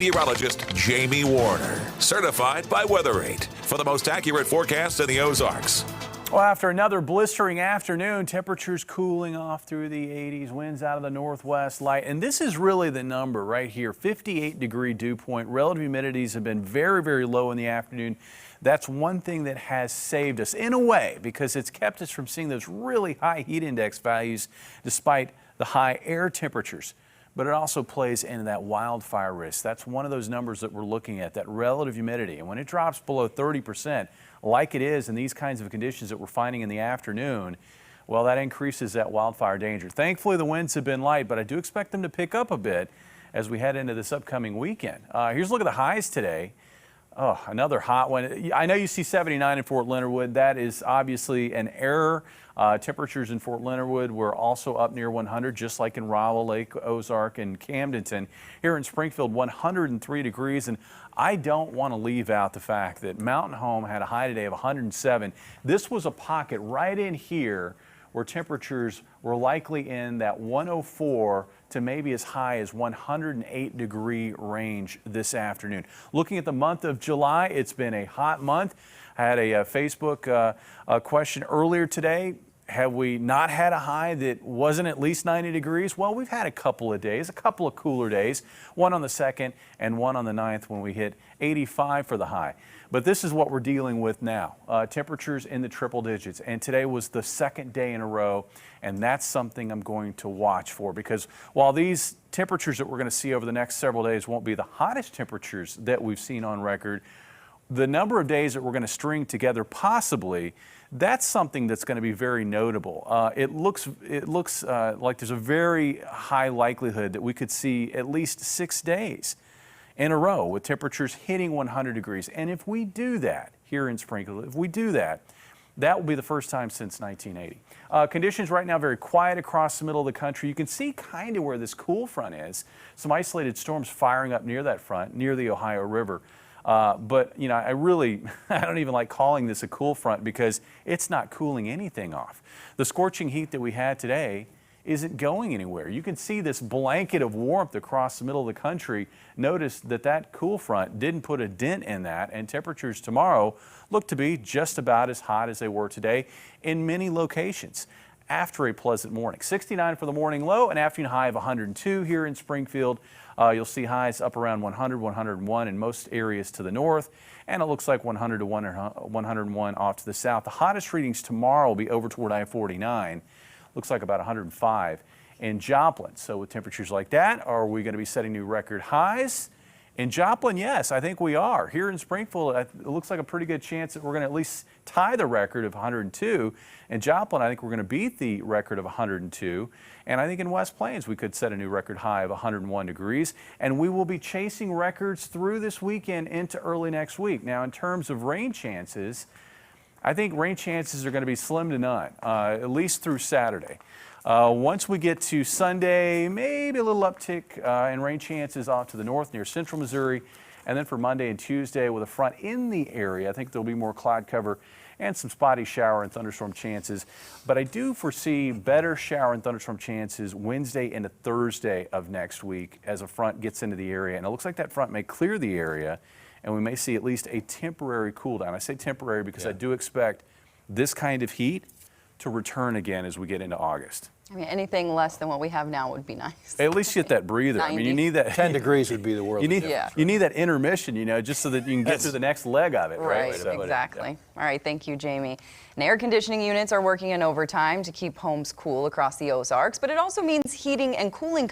Meteorologist Jamie Warner, certified by Weather8 for the most accurate forecast in the Ozarks. Well, after another blistering afternoon, temperatures cooling off through the 80s, winds out of the northwest light. And this is really the number right here, 58-degree dew point. Relative humidities have been very, very low in the afternoon. That's one thing that has saved us in a way because it's kept us from seeing those really high heat index values despite the high air temperatures. But it also plays into that wildfire risk. That's one of those numbers that we're looking at, that relative humidity. And when it drops below 30%, like it is in these kinds of conditions that we're finding in the afternoon, well, that increases that wildfire danger. Thankfully, the winds have been light, but I do expect them to pick up a bit as we head into this upcoming weekend. Here's a look at the highs today. Oh, another hot one. I know you see 79 in Fort Leonard Wood. That is obviously an error. Temperatures in Fort Leonard Wood were also up near 100, just like in Rowell, Lake Ozark, and Camdenton. Here in Springfield, 103 degrees. And I don't want to leave out the fact that Mountain Home had a high today of 107. This was a pocket right in here where temperatures were likely in that 104 to maybe as high as 108-degree range this afternoon. Looking at the month of July, it's been a hot month. I had a Facebook question earlier today. Have we not had a high that wasn't at least 90 degrees? Well, we've had a couple of days, a couple of cooler days, one on the 2nd and one on the 9th when we hit 85 for the high. But this is what we're dealing with now, temperatures in the triple digits. And today was the second day in a row, and that's something I'm going to watch for, because while these temperatures that we're going to see over the next several days won't be the hottest temperatures that we've seen on record, the number of days that we're going to string together possibly, that's something that's going to be very notable. It looks like there's a very high likelihood that we could see at least 6 days in a row with temperatures hitting 100 degrees. And if we do that here in Springfield, if we do that, that will be the first time since 1980. Conditions right now very quiet across the middle of the country. You can see kind of where this cool front is. Some isolated storms firing up near that front, near the Ohio River. But, you know, I don't even like calling this a cool front because it's not cooling anything off. The scorching heat that we had today isn't going anywhere. You can see this blanket of warmth across the middle of the country. Notice that that cool front didn't put a dent in that, and temperatures tomorrow look to be just about as hot as they were today in many locations after a pleasant morning. 69 for the morning low, an afternoon high of 102 here in Springfield. You'll see highs up around 100, 101 in most areas to the north, and it looks like 100 to 101 off to the south. The hottest readings tomorrow will be over toward I-49. Looks like about 105 in Joplin. So with temperatures like that, are we going to be setting new record highs? In Joplin, yes, I think we are. Here in Springfield, it looks like a pretty good chance that we're going to at least tie the record of 102. In Joplin, I think we're going to beat the record of 102. And I think in West Plains, we could set a new record high of 101 degrees. And we will be chasing records through this weekend into early next week. Now, in terms of rain chances, I think rain chances are going to be slim to none, at least through Saturday. Once we get to Sunday, maybe a little uptick in rain chances off to the north near central Missouri. And then for Monday and Tuesday with a front in the area, I think there'll be more cloud cover and some spotty shower and thunderstorm chances. But I do foresee better shower and thunderstorm chances Wednesday into Thursday of next week as a front gets into the area. And it looks like that front may clear the area, and we may see at least a temporary cool down. I say temporary because I do expect this kind of heat to return again as we get into August. I mean, anything less than what we have now would be nice. At least get that breather. I mean, you need that. 10 degrees would be the world. You need that intermission, you know, just so that you can get through the next leg of it. Right, exactly. All right, thank you, Jamie. And air conditioning units are working in overtime to keep homes cool across the Ozarks, but it also means heating and cooling